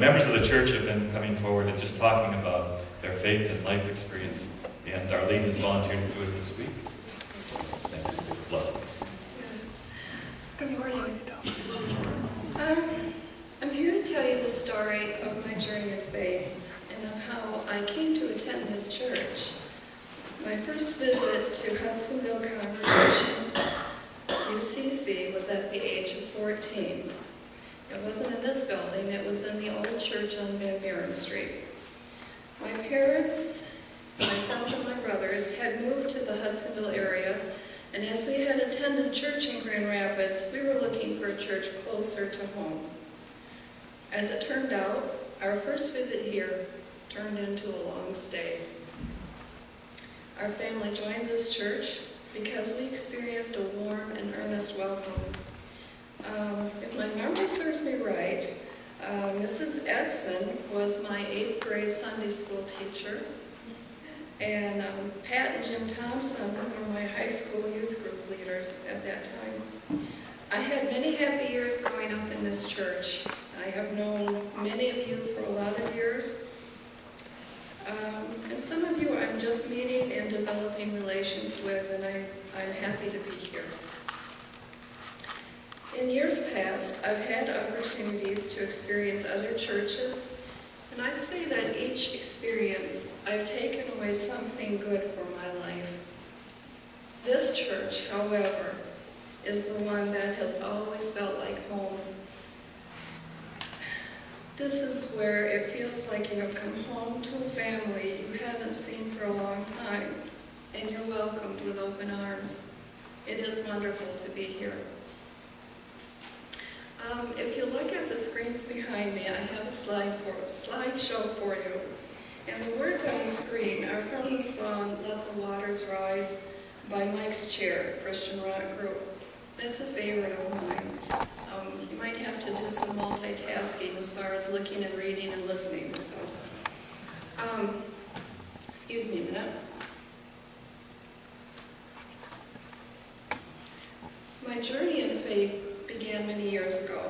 members of the church have been coming forward and just talking about their faith and life experience, and Darleen has volunteered to do it this week. Thank you for blessing us. Good morning. I'm here to tell you the story of my journey of faith and of how I came to attend this church. My first visit to Hudsonville Congregation, UCC, was at the age of 14. It wasn't in this building, it was in the old church on Van Buren Street. My parents, myself and my brothers, had moved to the Hudsonville area, and as we had attended church in Grand Rapids, we were looking for a church closer to home. As it turned out, our first visit here turned into a long stay. Our family joined this church because we experienced a warm and earnest welcome. If my memory serves me right, Mrs. Edson was my 8th grade Sunday school teacher, and Pat and Jim Thompson were my high school youth group leaders at that time. I had many happy years growing up in this church. I have known many of you for a lot of years, and some of you I'm just meeting and developing relations with, and I'm happy to be here. In years past, I've had opportunities to experience other churches, and I'd say that each experience I've taken away something good for my life. This church, however, is the one that has always felt like home. This is where it feels like you have come home to a family you haven't seen for a long time, and you're welcomed with open arms. It is wonderful to be here. If you look at the screens behind me, I have a slideshow for you. And the words on the screen are from the song Let the Waters Rise by Mike's Chair, Christian rock group. That's a favorite of mine. You might have to do some multitasking as far as looking and reading and listening. So, excuse me a minute. My journey in faith began many years ago.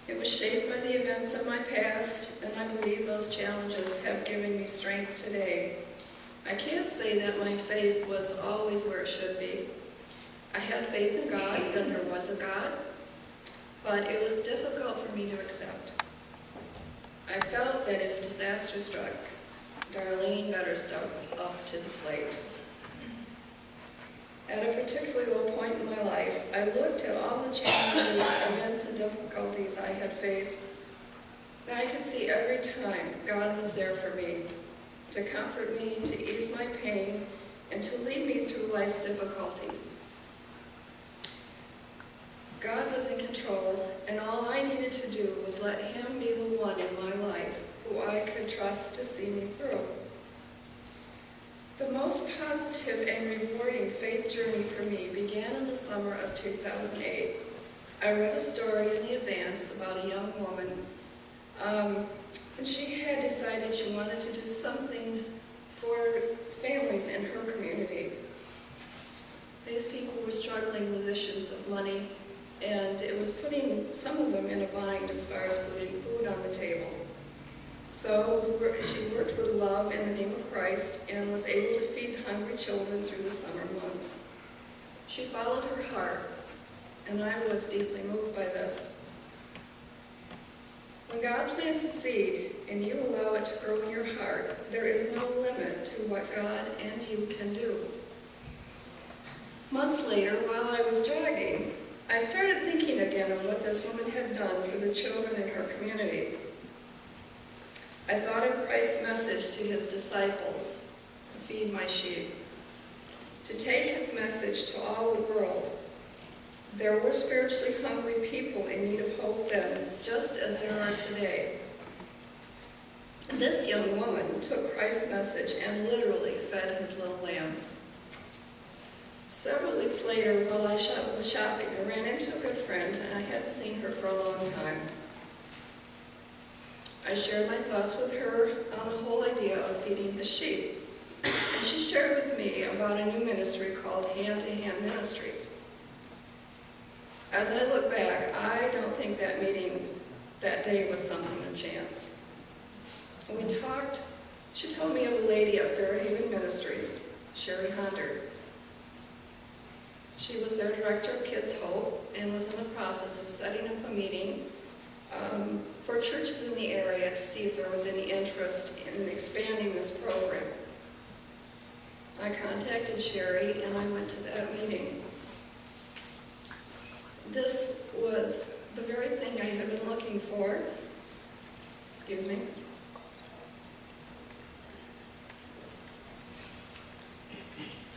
It was shaped by the events of my past, and I believe those challenges have given me strength today. I can't say that my faith was always where it should be. I had faith in God, that there was a God, but it was difficult for me to accept. I felt that if disaster struck, Darleen better step up to the plate. At a particularly low point in my life, I looked at all the challenges, events, and difficulties I had faced, and I could see every time God was there for me, to comfort me, to ease my pain, and to lead me through life's difficulty. God was in control, and all I needed to do was let Him be the one in my life who I could trust to see me through. The most positive and rewarding faith journey for me began in the summer of 2008. I read a story in the advance about a young woman, and she had decided she wanted to do something for families in her community. These people were struggling with issues of money, and it was putting some of them in a bind as far as putting food on the table. So she worked with love in the name of Christ and was able to feed hungry children through the summer months. She followed her heart, and I was deeply moved by this. When God plants a seed and you allow it to grow in your heart, there is no limit to what God and you can do. Months later, while I was jogging, I started thinking again of what this woman had done for the children in her community. I thought of Christ's message to His disciples, feed my sheep. To take His message to all the world. There were spiritually hungry people in need of hope then, just as there are today. And this young woman took Christ's message and literally fed His little lambs. Several weeks later, while I was shopping, I ran into a good friend, and I hadn't seen her for a long time. I shared my thoughts with her on the whole idea of feeding the sheep, and she shared with me about a new ministry called Hand-to-Hand Ministries. As I look back, I don't think that meeting that day was something a chance. We talked. She told me of a lady at Fairhaven Ministries, Sherry Honder. She was their director of Kids Hope and was in the process of setting up a meeting for churches in the area to see if there was any interest in expanding this program. I contacted Sherry and I went to that meeting. This was the very thing I had been looking for. Excuse me.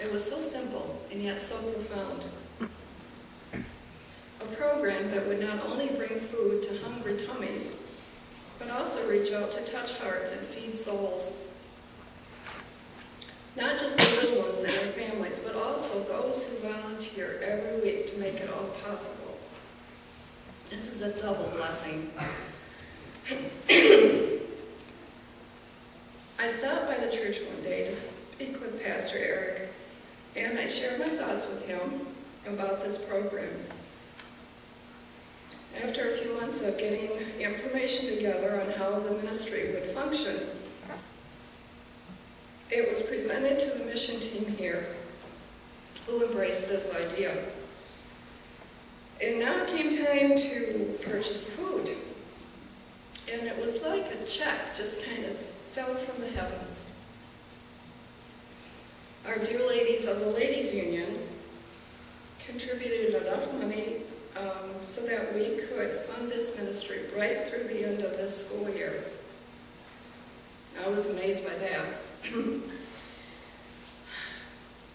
It was so simple and yet so profound. A program that would not only bring food to hungry tummies, but also reach out to touch hearts and feed souls. Not just the little ones and their families, but also those who volunteer every week to make it all possible. This is a double blessing. I stopped by the church one day to speak with Pastor Eric, and I shared my thoughts with him about this program. After a few months of getting information together on how the ministry would function, it was presented to the mission team here, who embraced this idea. And now it came time to purchase the food. And it was like a check just kind of fell from the heavens. Our dear ladies of the Ladies Union contributed enough money so that we could fund this ministry right through the end of this school year. I was amazed by that.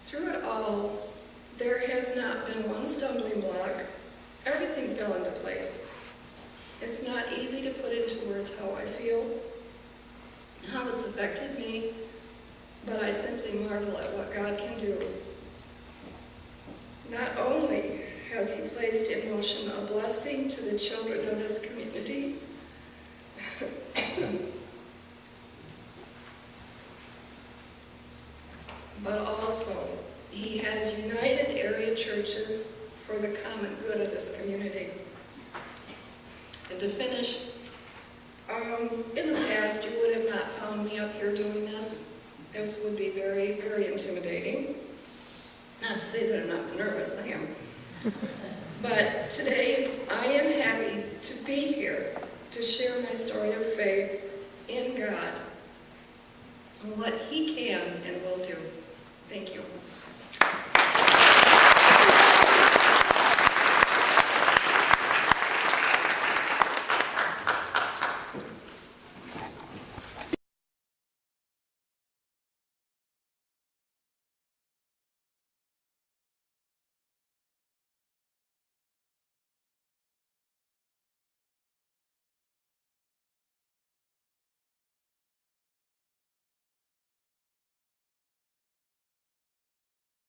Through it all, there has not been one stumbling block. Everything fell into place. It's not easy to put into words how I feel, how it's affected me, but I simply marvel at what God can do. Not only has He placed in motion a blessing to the children of this community, but also He has united area churches for the common good of this community. And to finish, in the past you would have not found me up here doing this. This would be very, very intimidating. Not to say that I'm not nervous, I am. But today I am